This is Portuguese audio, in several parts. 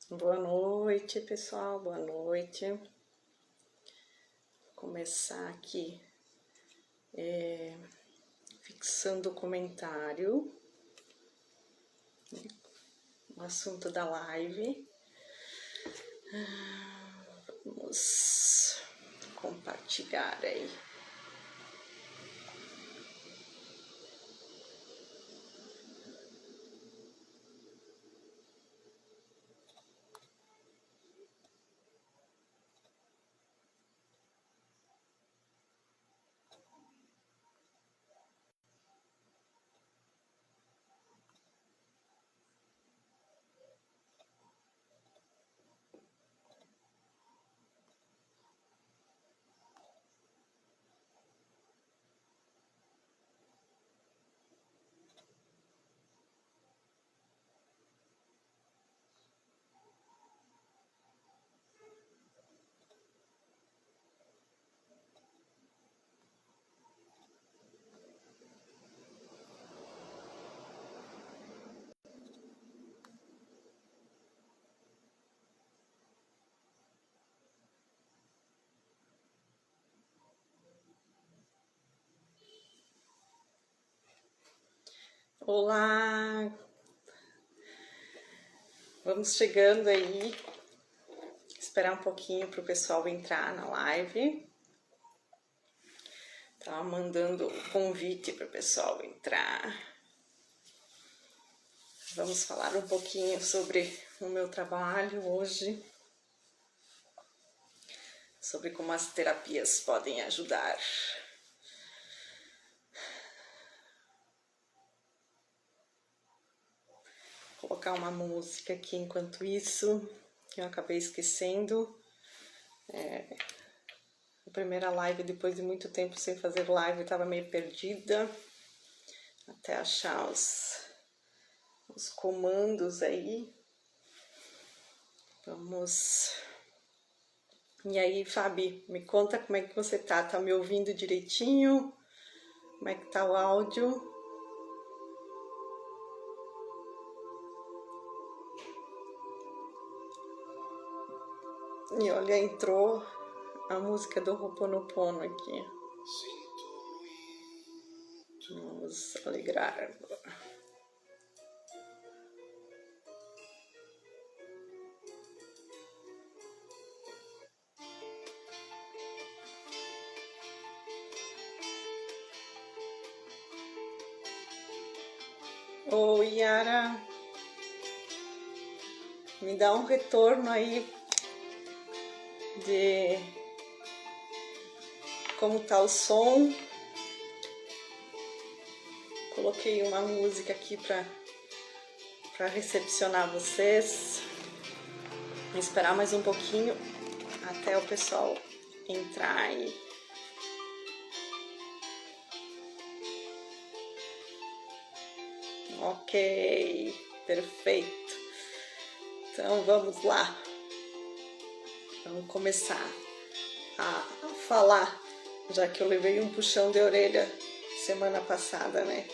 Boa noite, pessoal. Boa noite. Vou começar aqui fixando o comentário, o assunto da live. Vamos compartilhar aí. Olá! Vamos chegando aí. Esperar um pouquinho para o pessoal entrar na live. Tava mandando o convite para o pessoal entrar. Vamos falar um pouquinho sobre o meu trabalho hoje, sobre como as terapias podem ajudar. Vou colocar uma música aqui enquanto isso, que eu acabei esquecendo. A primeira live, depois de muito tempo sem fazer live, estava meio perdida, até achar os comandos aí. Vamos... E aí, Fabi, me conta como é que você tá? Tá me ouvindo direitinho? Como é que tá o áudio? E olha, entrou a música do Ho'oponopono aqui. Vamos alegrar agora. Oi, Yara. Me dá um retorno aí de como tá o som. Coloquei uma música aqui para recepcionar vocês. Vou esperar mais um pouquinho até o pessoal entrar aí. Ok, perfeito. Então vamos lá. Vamos começar a falar, já que eu levei um puxão de orelha semana passada, né?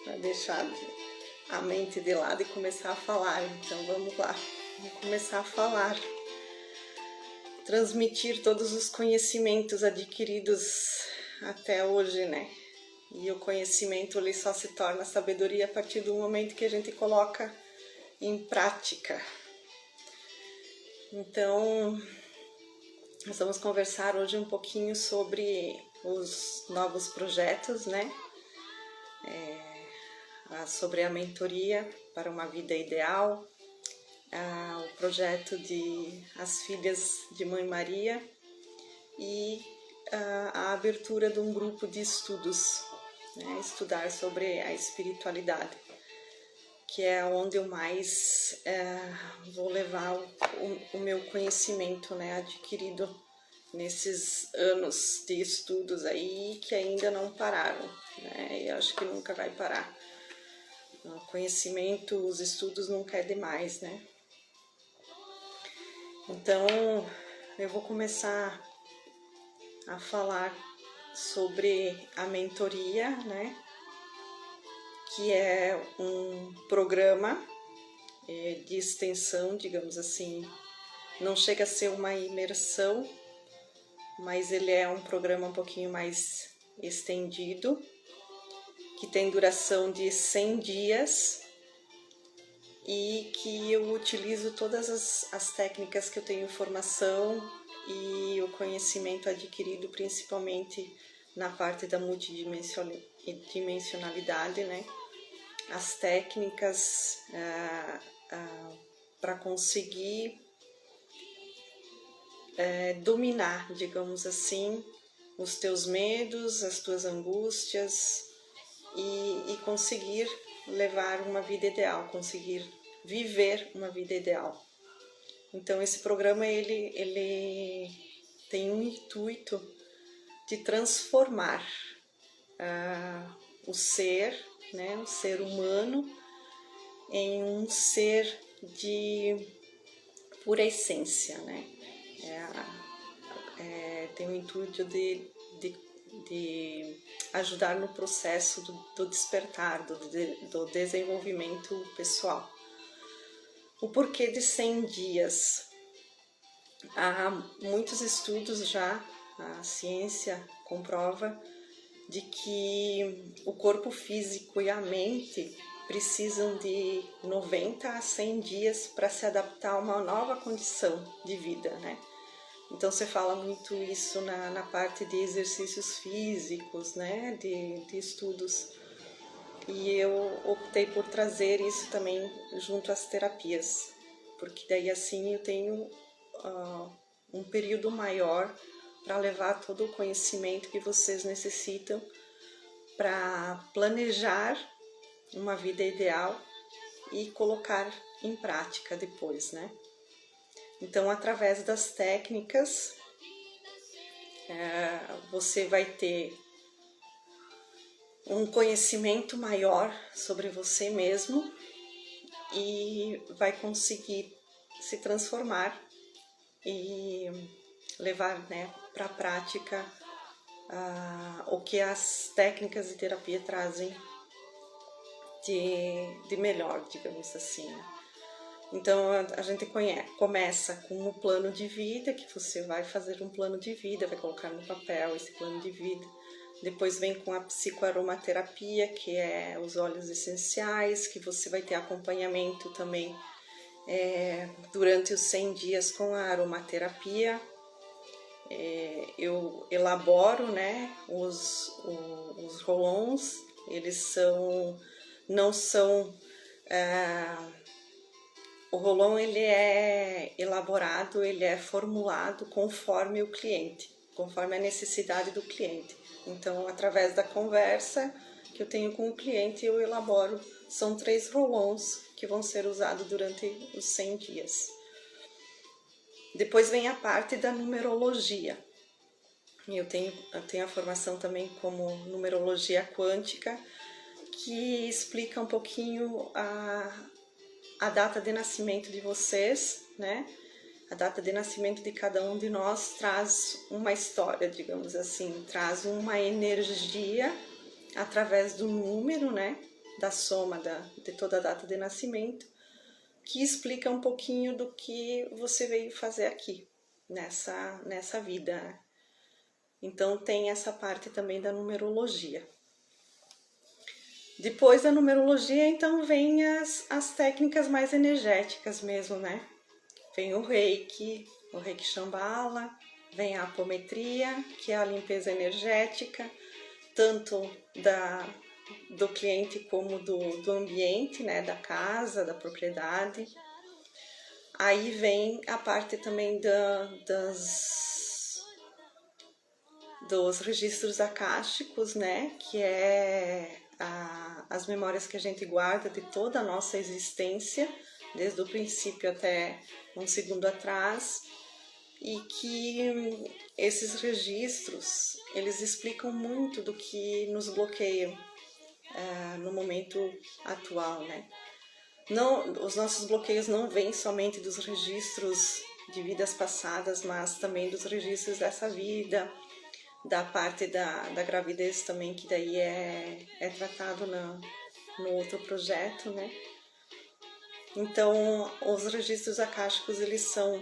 Para deixar a mente de lado e começar a falar. Então vamos lá, vamos começar a falar. Transmitir todos os conhecimentos adquiridos até hoje, né? E o conhecimento ele só se torna sabedoria a partir do momento que a gente coloca em prática. Então, nós vamos conversar hoje um pouquinho sobre os novos projetos, né? Sobre a mentoria para uma vida ideal, o projeto de As Filhas de Mãe Maria e a abertura de um grupo de estudos, né? Estudar sobre a espiritualidade, que é onde eu mais vou levar o meu conhecimento, né, adquirido nesses anos de estudos aí, que ainda não pararam, né, e acho que nunca vai parar. O conhecimento, os estudos nunca é demais, né. Então, eu vou começar a falar sobre a mentoria, né, que é um programa de extensão, digamos assim. Não chega a ser uma imersão, mas ele é um programa um pouquinho mais estendido, que tem duração de 100 dias e que eu utilizo todas as técnicas que eu tenho formação e o conhecimento adquirido principalmente na parte da multidimensionalidade, né? As técnicas para conseguir dominar, digamos assim, os teus medos, as tuas angústias e conseguir levar uma vida ideal, conseguir viver uma vida ideal. Então esse programa ele tem um intuito de transformar o ser, né, o ser humano em um ser de pura essência, né? Tem o intuito de ajudar no processo do despertar, do desenvolvimento pessoal. O porquê de 100 dias? Há muitos estudos já, a ciência comprova de que o corpo físico e a mente precisam de 90 a 100 dias para se adaptar a uma nova condição de vida, né? Então você fala muito isso na parte de exercícios físicos, né? De estudos. E eu optei por trazer isso também junto às terapias, porque daí assim eu tenho um período maior para levar todo o conhecimento que vocês necessitam para planejar uma vida ideal e colocar em prática depois, né? Então, através das técnicas, você vai ter um conhecimento maior sobre você mesmo e vai conseguir se transformar e levar, né, para a prática o que as técnicas de terapia trazem de melhor, digamos assim. Então a gente começa com um plano de vida, que você vai fazer um plano de vida, vai colocar no papel esse plano de vida. Depois vem com a psicoaromaterapia, que é os óleos essenciais, que você vai ter acompanhamento também durante os 100 dias com a aromaterapia. Eu elaboro, né, os roll-ons, eles não são... O roll-on ele é elaborado, ele é formulado conforme o cliente, conforme a necessidade do cliente. Então, através da conversa que eu tenho com o cliente, eu elaboro. São 3 roll-ons que vão ser usados durante os 100 dias. Depois vem a parte da numerologia. Eu tenho a formação também como numerologia quântica, que explica um pouquinho a data de nascimento de vocês, né? A data de nascimento de cada um de nós traz uma história, digamos assim, traz uma energia através do número, né? Da soma de toda a data de nascimento, que explica um pouquinho do que você veio fazer aqui, nessa vida. Então tem essa parte também da numerologia. Depois da numerologia, então, vem as técnicas mais energéticas mesmo, né? Vem o Reiki Shambhala, vem a apometria, que é a limpeza energética, tanto do cliente como do ambiente, né? Da casa, da propriedade. Aí vem a parte também dos registros akáshicos, né? Que é as memórias que a gente guarda de toda a nossa existência, desde o princípio até um segundo atrás, e que esses registros, eles explicam muito do que nos bloqueia no momento atual, né? Não, os nossos bloqueios não vêm somente dos registros de vidas passadas, mas também dos registros dessa vida, da parte da gravidez também, que daí é tratado no outro projeto, né? Então, os registros akáshicos, eles são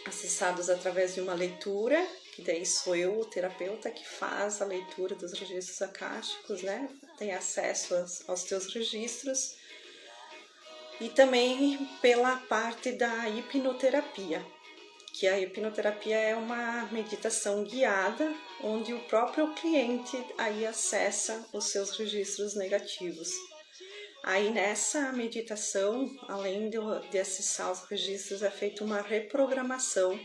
acessados através de uma leitura, que daí sou eu, o terapeuta, que faz a leitura dos registros akáshicos, né? Tem acesso aos teus registros. E também pela parte da hipnoterapia, que a hipnoterapia é uma meditação guiada, onde o próprio cliente aí acessa os seus registros negativos. Aí nessa meditação, além de acessar os registros, é feita uma reprogramação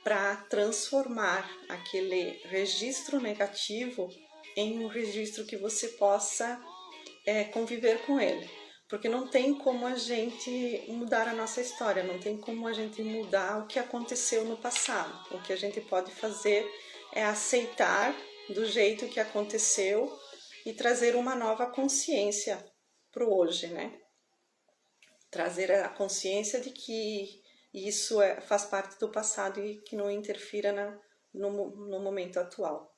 para transformar aquele registro negativo em um registro que você possa conviver com ele. Porque não tem como a gente mudar a nossa história, não tem como a gente mudar o que aconteceu no passado. O que a gente pode fazer é aceitar do jeito que aconteceu e trazer uma nova consciência para o hoje, né? Trazer a consciência de que isso faz parte do passado e que não interfira no momento atual.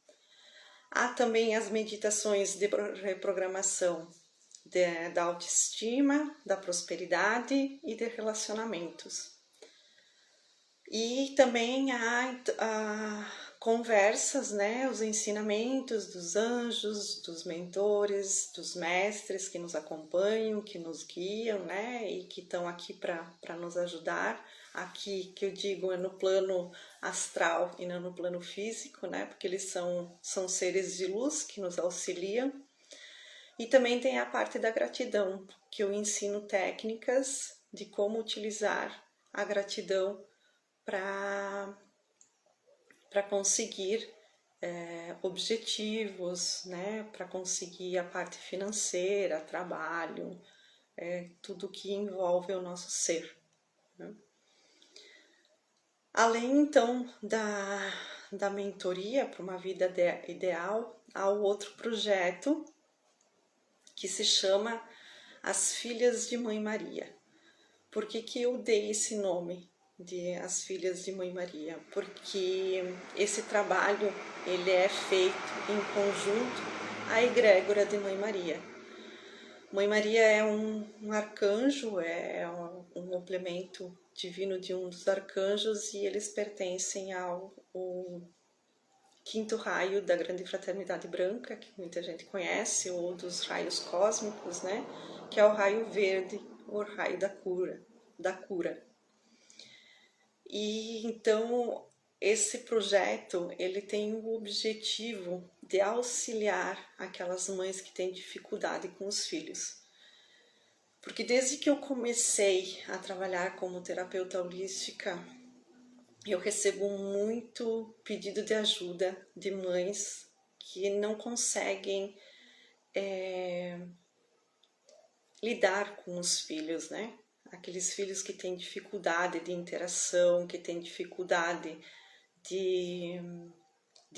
Há também as meditações de reprogramação da autoestima, da prosperidade e de relacionamentos. E também há conversas, né, os ensinamentos dos anjos, dos mentores, dos mestres que nos acompanham, que nos guiam, né, e que estão aqui para nos ajudar. Aqui, que eu digo, é no plano astral e não no plano físico, né, porque eles são seres de luz que nos auxiliam. E também tem a parte da gratidão, que eu ensino técnicas de como utilizar a gratidão para conseguir objetivos, né? Para conseguir a parte financeira, trabalho, tudo que envolve o nosso ser. Né? Além, então, da mentoria para uma vida ideal, há o outro projeto que se chama As Filhas de Mãe Maria. Por que eu dei esse nome de As Filhas de Mãe Maria? Porque esse trabalho ele é feito em conjunto à egrégora de Mãe Maria. Mãe Maria é um arcanjo, é um complemento divino de um dos arcanjos, e eles pertencem ao quinto raio da Grande Fraternidade Branca, que muita gente conhece, ou dos raios cósmicos, né? Que é o raio verde, o raio da cura. E então esse projeto ele tem o objetivo de auxiliar aquelas mães que têm dificuldade com os filhos. Porque desde que eu comecei a trabalhar como terapeuta holística, eu recebo muito pedido de ajuda de mães que não conseguem lidar com os filhos, né? Aqueles filhos que têm dificuldade de interação, que têm dificuldade de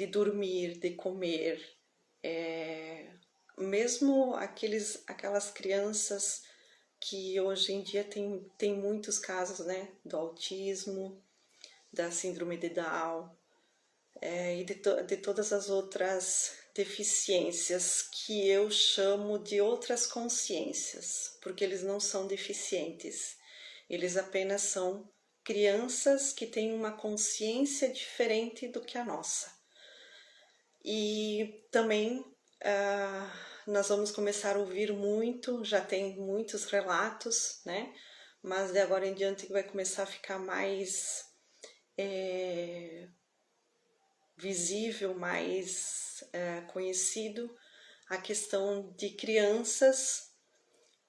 dormir, de comer. Mesmo aquelas crianças que hoje em dia tem muitos casos, né? Do autismo, da síndrome de Down, e de todas as outras deficiências que eu chamo de outras consciências, porque eles não são deficientes, eles apenas são crianças que têm uma consciência diferente do que a nossa. E também nós vamos começar a ouvir muito, já tem muitos relatos, né? Mas de agora em diante vai começar a ficar mais visível, mais conhecido a questão de crianças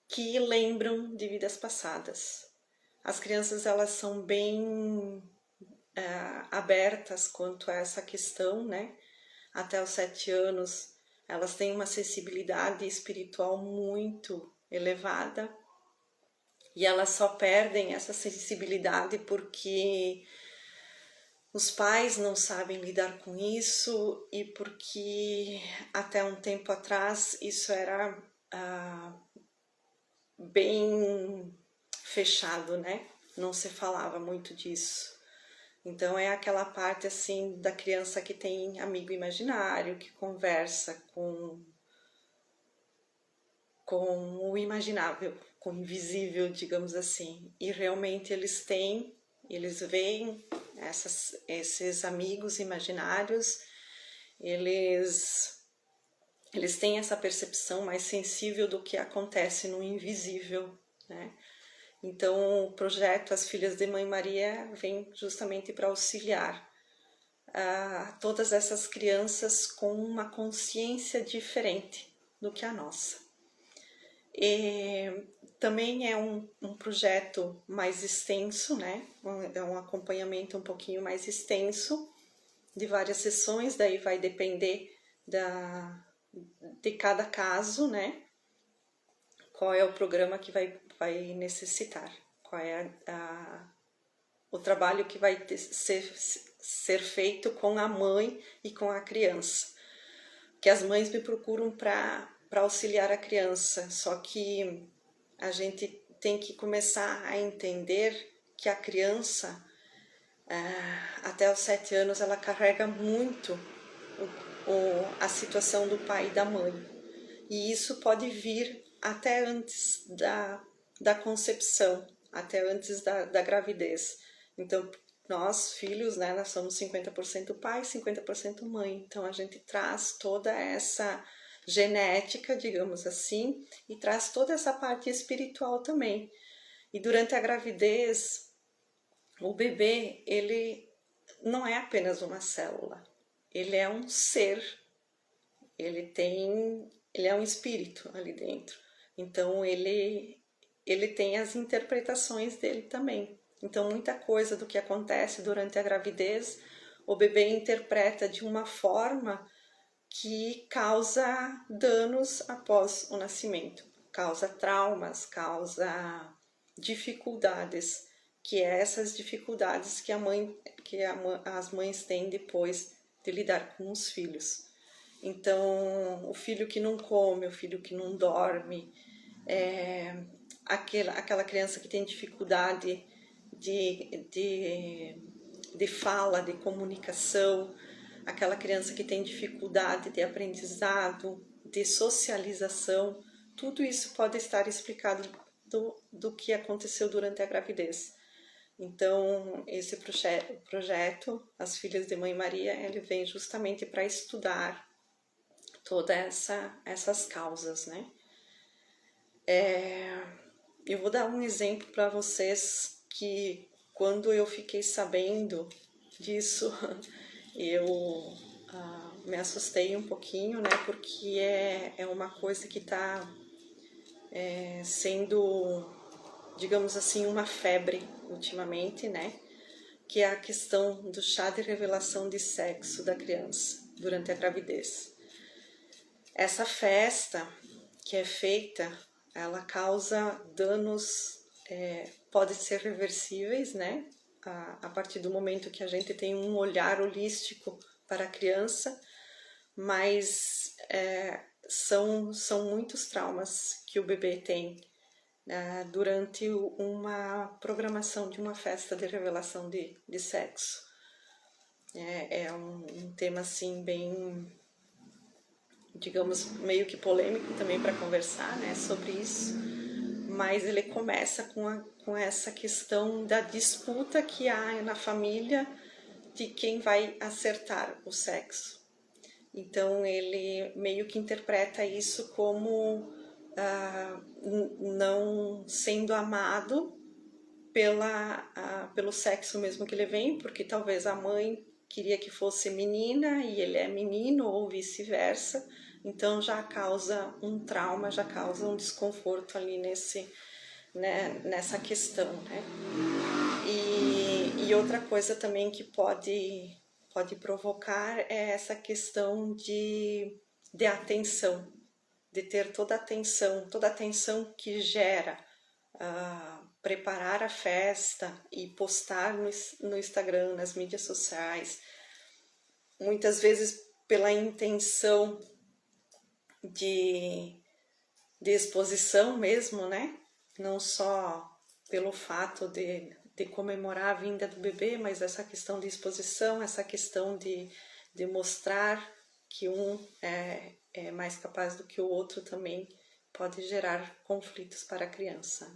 que lembram de vidas passadas. As crianças elas são bem abertas quanto a essa questão, né? Até os 7 anos elas têm uma sensibilidade espiritual muito elevada, e elas só perdem essa sensibilidade porque os pais não sabem lidar com isso, e porque até um tempo atrás isso era bem fechado, né? Não se falava muito disso. Então é aquela parte assim da criança que tem amigo imaginário, que conversa com o imaginável, com o invisível, digamos assim. E realmente eles veem esses amigos imaginários, eles têm essa percepção mais sensível do que acontece no invisível, né? Então, o projeto As Filhas de Mãe Maria vem justamente para auxiliar todas essas crianças com uma consciência diferente do que a nossa. E também é um projeto mais extenso, né? É um acompanhamento um pouquinho mais extenso, de várias sessões, daí vai depender de cada caso, né? Qual é o programa que vai necessitar, qual é o trabalho que vai ser feito com a mãe e com a criança. Que as mães me procuram para auxiliar a criança, só que a gente tem que começar a entender que a criança, até os 7 anos, ela carrega muito a situação do pai e da mãe. E isso pode vir até antes da concepção, até antes da gravidez. Então, nós, filhos, né, nós somos 50% pai, 50% mãe. Então, a gente traz toda essa genética, digamos assim, e traz toda essa parte espiritual também. E durante a gravidez, o bebê, ele não é apenas uma célula, ele é um ser, ele é um espírito ali dentro. Então, ele tem as interpretações dele também. Então, muita coisa do que acontece durante a gravidez, o bebê interpreta de uma forma que causa danos após o nascimento, causa traumas, causa dificuldades, que é essas dificuldades que as mães têm depois de lidar com os filhos. Então, o filho que não come, o filho que não dorme, aquela criança que tem dificuldade de fala, de comunicação, aquela criança que tem dificuldade de aprendizado, de socialização, tudo isso pode estar explicado do que aconteceu durante a gravidez. Então, esse projeto, As Filhas de Mãe Maria, ele vem justamente para estudar todas essas causas, né? Eu vou dar um exemplo para vocês que quando eu fiquei sabendo disso, eu me assustei um pouquinho, né? Porque é uma coisa que está sendo, digamos assim, uma febre ultimamente, né? Que é a questão do chá de revelação de sexo da criança durante a gravidez. Essa festa que é feita, ela causa danos, pode ser reversíveis, né? A partir do momento que a gente tem um olhar holístico para a criança, mas são muitos traumas que o bebê tem durante uma programação de uma festa de revelação de sexo. É um tema assim bem, digamos, meio que polêmico também para conversar, né, sobre isso, mas ele começa com essa questão da disputa que há na família de quem vai acertar o sexo. Então ele meio que interpreta isso como não sendo amado pelo sexo mesmo que ele vem, porque talvez a mãe queria que fosse menina e ele é menino, ou vice-versa. Então já causa um trauma, já causa um desconforto ali nessa questão, né? E outra coisa também que pode provocar é essa questão de atenção, de ter toda a atenção que gera preparar a festa e postar no Instagram, nas mídias sociais, muitas vezes pela intenção de exposição mesmo, né? Não só pelo fato de comemorar a vinda do bebê, mas essa questão de exposição, essa questão de mostrar que um é mais capaz do que o outro também pode gerar conflitos para a criança.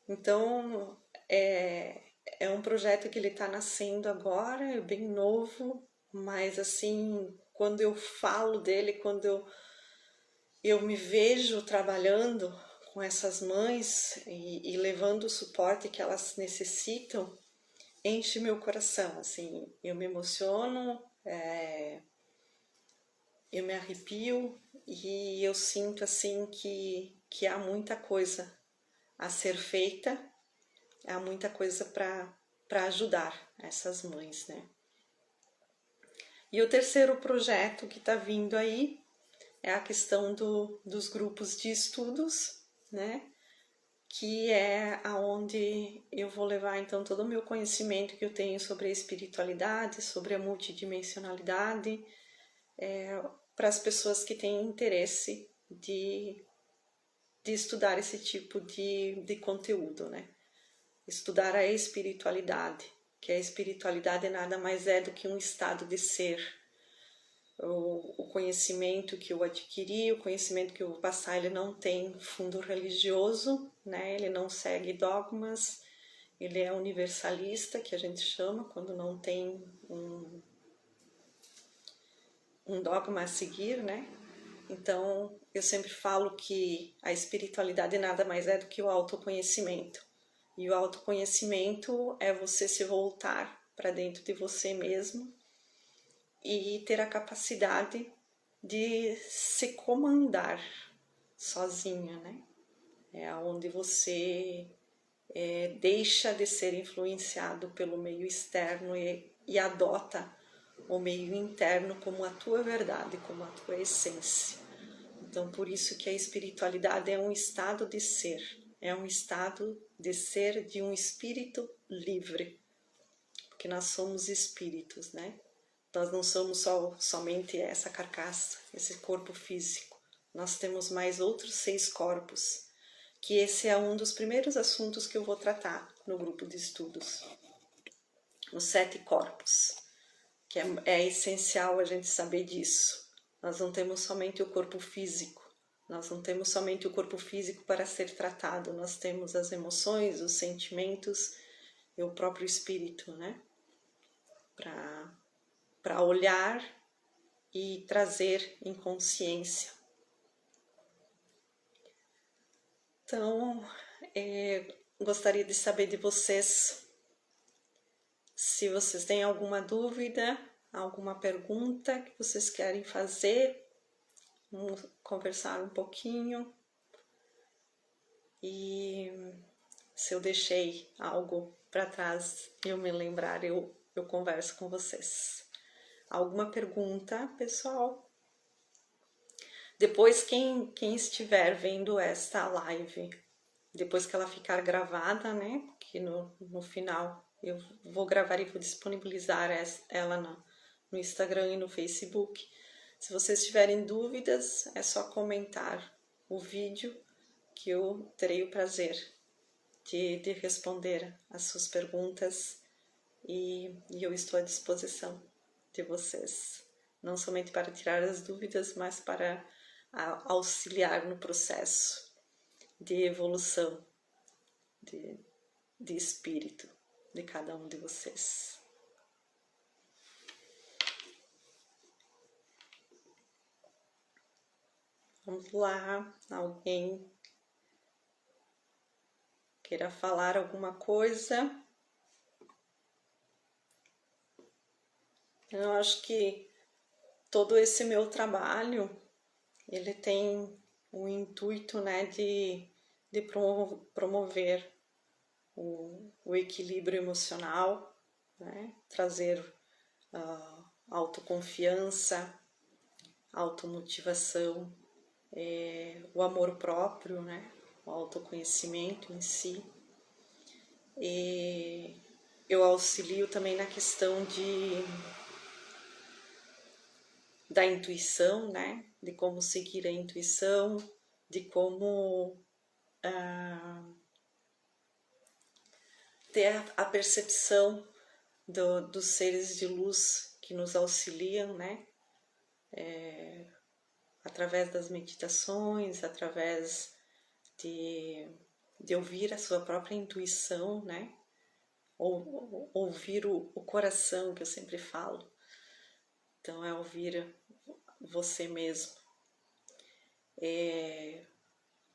Então, é um projeto que ele está nascendo agora, é bem novo, mas assim, quando eu falo dele, quando eu me vejo trabalhando com essas mães e levando o suporte que elas necessitam, enche meu coração, assim, eu me emociono, eu me arrepio e eu sinto assim que há muita coisa a ser feita, há muita coisa para ajudar essas mães, né? E o terceiro projeto que está vindo aí é a questão dos grupos de estudos, né? Que é aonde eu vou levar então todo o meu conhecimento que eu tenho sobre a espiritualidade, sobre a multidimensionalidade, para as pessoas que têm interesse de estudar esse tipo de conteúdo, né? Estudar a espiritualidade, que a espiritualidade nada mais é do que um estado de ser. O conhecimento que eu adquiri, o conhecimento que eu vou passar, ele não tem fundo religioso, né? Ele não segue dogmas, ele é universalista, que a gente chama, quando não tem um dogma a seguir, né? Então, eu sempre falo que a espiritualidade nada mais é do que o autoconhecimento. E o autoconhecimento é você se voltar para dentro de você mesmo e ter a capacidade de se comandar sozinha, né? É onde você deixa de ser influenciado pelo meio externo e adota o meio interno como a tua verdade, como a tua essência. Então, por isso que a espiritualidade é um estado de ser, é um estado de ser de um espírito livre, porque nós somos espíritos, né? Nós não somos somente essa carcaça, esse corpo físico. Nós temos mais outros 6 corpos, que esse é um dos primeiros assuntos que eu vou tratar no grupo de estudos. Os 7 corpos, que é essencial a gente saber disso. Nós não temos somente o corpo físico, nós não temos somente o corpo físico para ser tratado, nós temos as emoções, os sentimentos e o próprio espírito, né? Para olhar e trazer em consciência. Então, gostaria de saber de vocês se vocês têm alguma dúvida, alguma pergunta que vocês querem fazer. Vamos conversar um pouquinho. E se eu deixei algo para trás e eu me lembrar, eu converso com vocês. Alguma pergunta, pessoal? Depois, quem estiver vendo esta live, depois que ela ficar gravada, né? Que no final eu vou gravar e vou disponibilizar ela no Instagram e no Facebook. Se vocês tiverem dúvidas, é só comentar o vídeo que eu terei o prazer de responder as suas perguntas e eu estou à disposição de vocês, não somente para tirar as dúvidas, mas para auxiliar no processo de evolução de espírito de cada um de vocês. Vamos lá, alguém queira falar alguma coisa? Eu acho que todo esse meu trabalho, ele tem o intuito, né, de promover o equilíbrio emocional, né, trazer autoconfiança, automotivação, o amor próprio, né, o autoconhecimento em si. E eu auxilio também na questão da intuição, né? De como seguir a intuição, de como ter a percepção dos seres de luz que nos auxiliam, né? através das meditações, através de ouvir a sua própria intuição, né? Ou ouvir o coração, que eu sempre falo. Então, é ouvir você mesmo.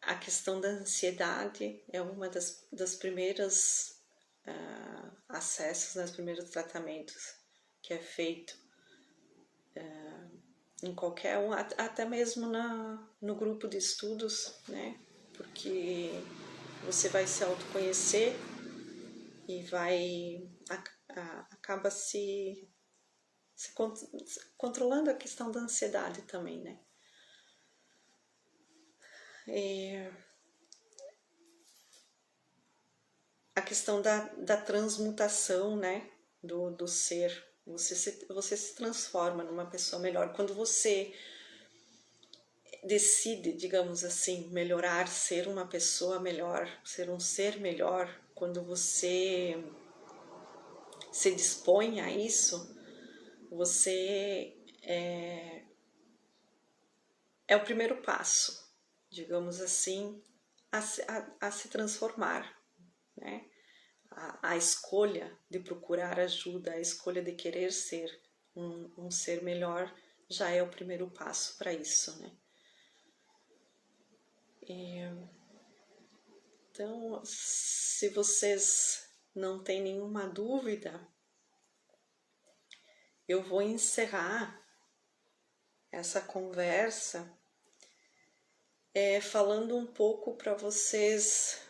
A questão da ansiedade é uma das primeiras acessos, nos primeiros tratamentos que é feito em qualquer um, até mesmo no grupo de estudos, né? Porque você vai se autoconhecer e acaba se controlando a questão da ansiedade também, né? A questão da transmutação, né? Do ser. Você se transforma numa pessoa melhor. Quando você decide, digamos assim, melhorar, ser uma pessoa melhor, ser um ser melhor, quando você se dispõe a isso, você é o primeiro passo, digamos assim, a se transformar, né? A escolha de procurar ajuda, a escolha de querer ser um ser melhor já é o primeiro passo para isso, né? Então, se vocês não têm nenhuma dúvida, eu vou encerrar essa conversa falando um pouco para vocês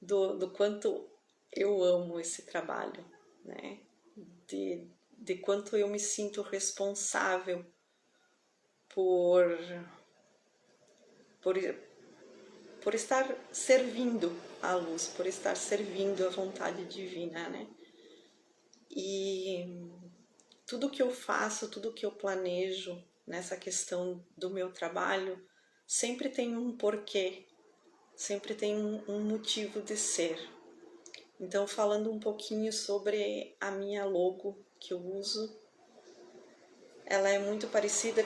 do quanto eu amo esse trabalho, né? De quanto eu me sinto responsável por estar servindo a luz, por estar servindo a vontade divina, né? E tudo que eu faço, tudo que eu planejo nessa questão do meu trabalho, sempre tem um porquê, sempre tem um motivo de ser. Então, falando um pouquinho sobre a minha logo que eu uso, ela é muito parecida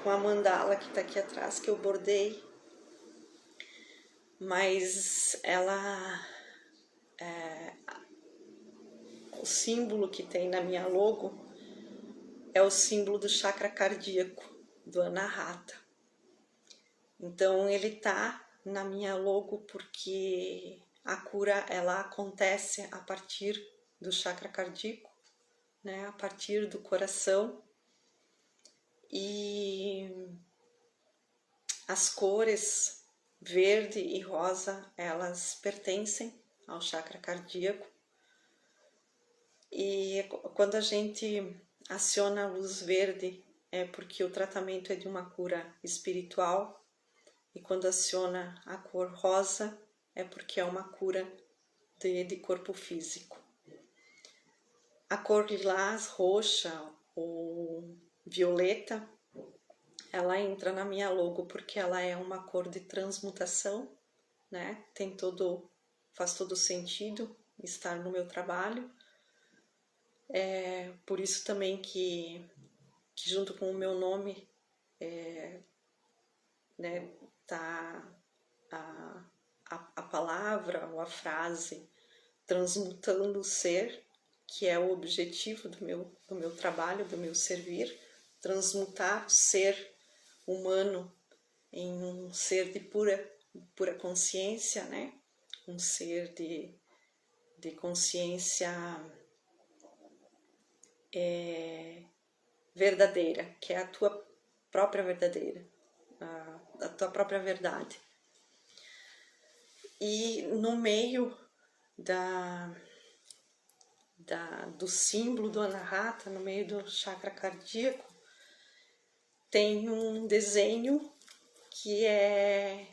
com a mandala que está aqui atrás, que eu bordei, mas o símbolo que tem na minha logo é o símbolo do chakra cardíaco, do Anahata. Então, ele tá na minha logo porque a cura, ela acontece a partir do chakra cardíaco, né? A partir do coração. E as cores verde e rosa, elas pertencem ao chakra cardíaco. E quando a gente aciona a luz verde, é porque o tratamento é de uma cura espiritual. E quando aciona a cor rosa, é porque é uma cura de corpo físico. A cor lilás, roxa ou violeta, ela entra na minha logo porque ela é uma cor de transmutação, né? Faz todo sentido estar no meu trabalho. Por isso também que junto com o meu nome né, tá a palavra ou a frase transmutando o ser, que é o objetivo do meu trabalho, do meu servir, transmutar o ser humano em um ser de pura consciência, né? Um ser de consciência verdadeira, que é a tua própria verdadeira, a tua própria verdade. E no meio do símbolo do Anahata, no meio do chakra cardíaco, tem um desenho que é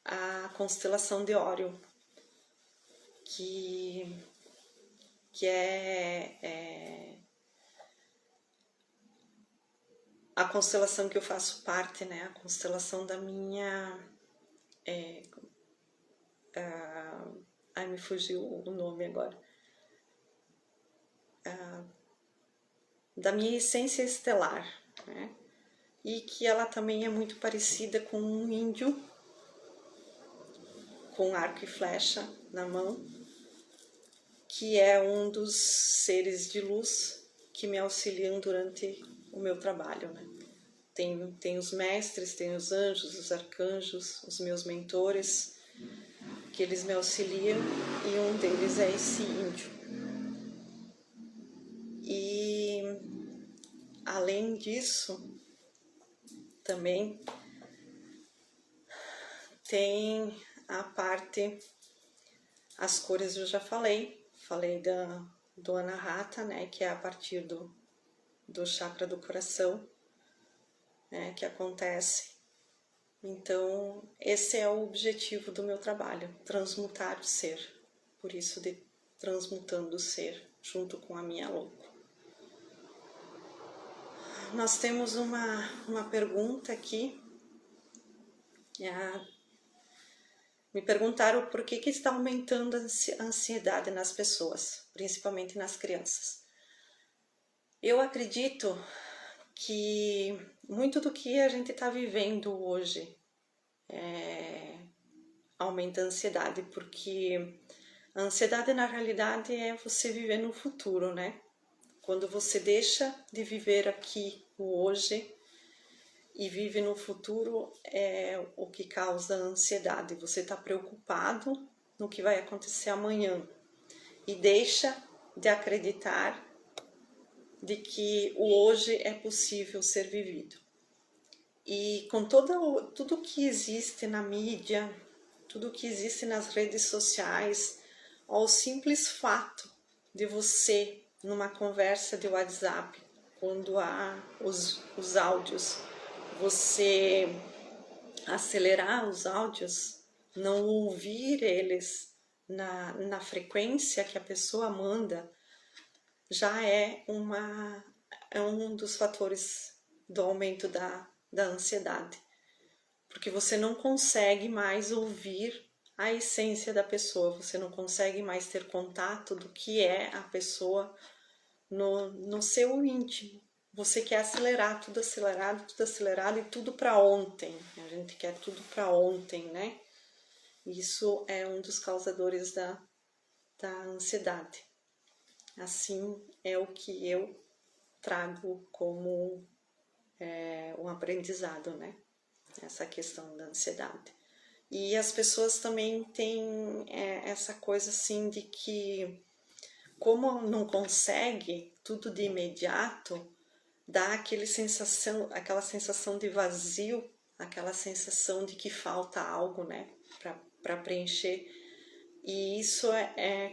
a constelação de Órion, que é a constelação que eu faço parte, né? A constelação da minha... ai, me fugiu o nome agora. Da minha essência estelar, né? e que ela também é muito parecida com um índio com arco e flecha na mão, que é um dos seres de luz que me auxiliam durante o meu trabalho, né? Tem os mestres, tem os anjos, os arcanjos, os meus mentores, que eles me auxiliam, e um deles é esse índio. E além disso, também tem a parte, as cores eu já falei do Anahata, né, que é a partir do chakra do coração, né, que acontece. Então, esse é o objetivo do meu trabalho, transmutar o ser, por isso de transmutando o ser, junto com a minha louca. Nós temos uma pergunta aqui. Me perguntaram por que está aumentando a ansiedade nas pessoas, principalmente nas crianças. Eu acredito que muito do que a gente está vivendo hoje aumenta a ansiedade, porque a ansiedade na realidade é você viver no futuro, né? Quando você deixa de viver aqui, o hoje, e vive no futuro, é o que causa ansiedade. Você está preocupado no que vai acontecer amanhã e deixa de acreditar de que o hoje é possível ser vivido. E com tudo que existe na mídia, tudo que existe nas redes sociais, ao simples fato de você, numa conversa de WhatsApp, quando há os áudios, você acelerar os áudios, não ouvir eles na frequência que a pessoa manda, já é um dos fatores do aumento da ansiedade, porque você não consegue mais ouvir a essência da pessoa, você não consegue mais ter contato do que é a pessoa no seu íntimo. Você quer acelerar, tudo acelerado e tudo para ontem. A gente quer tudo para ontem, né? Isso é um dos causadores da ansiedade. Assim é o que eu trago como um aprendizado, né? Essa questão da ansiedade. E as pessoas também têm essa coisa assim de que, como não consegue tudo de imediato, dá aquela sensação de vazio, aquela sensação de que falta algo, né, para preencher. E isso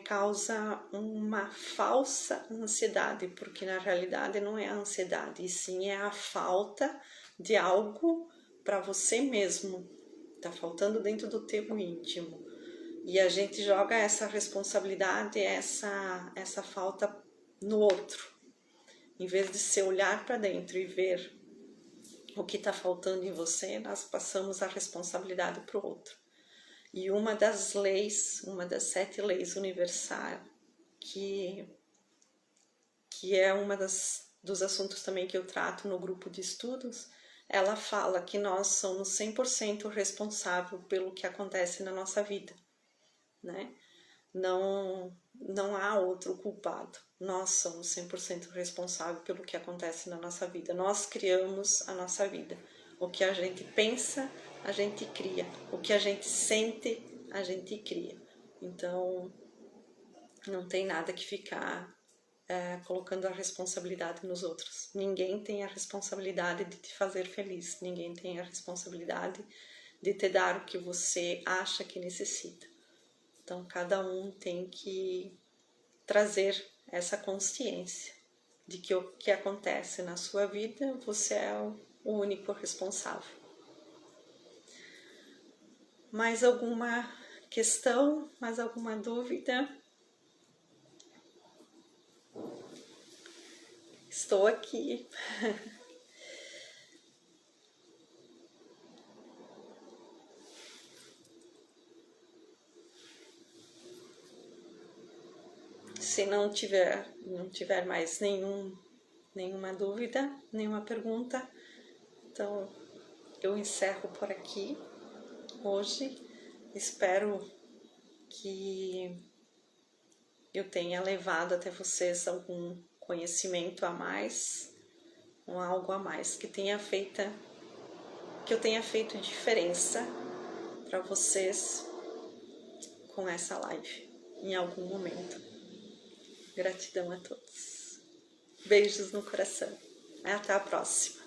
causa uma falsa ansiedade, porque na realidade não é a ansiedade, e sim é a falta de algo para você mesmo. Tá faltando dentro do teu íntimo. E a gente joga essa responsabilidade, essa falta no outro. Em vez de se olhar para dentro e ver o que está faltando em você, nós passamos a responsabilidade para o outro. E uma das 7 leis universais, que é dos assuntos também que eu trato no grupo de estudos, ela fala que nós somos 100% responsáveis pelo que acontece na nossa vida, né? Não há outro culpado. Nós somos 100% responsáveis pelo que acontece na nossa vida. Nós criamos a nossa vida. O que a gente pensa, a gente cria. O que a gente sente, a gente cria. Então, não tem nada que ficar colocando a responsabilidade nos outros. Ninguém tem a responsabilidade de te fazer feliz. Ninguém tem a responsabilidade de te dar o que você acha que necessita. Então, cada um tem que trazer essa consciência de que o que acontece na sua vida, você é o único responsável. Mais alguma questão? Mais alguma dúvida? Estou aqui. Se não tiver mais nenhuma dúvida, nenhuma pergunta, Então, eu encerro por aqui hoje. Espero que eu tenha levado até vocês algum conhecimento a mais, ou algo a mais que eu tenha feito diferença para vocês com essa live em algum momento. Gratidão a todos. Beijos no coração. Até a próxima.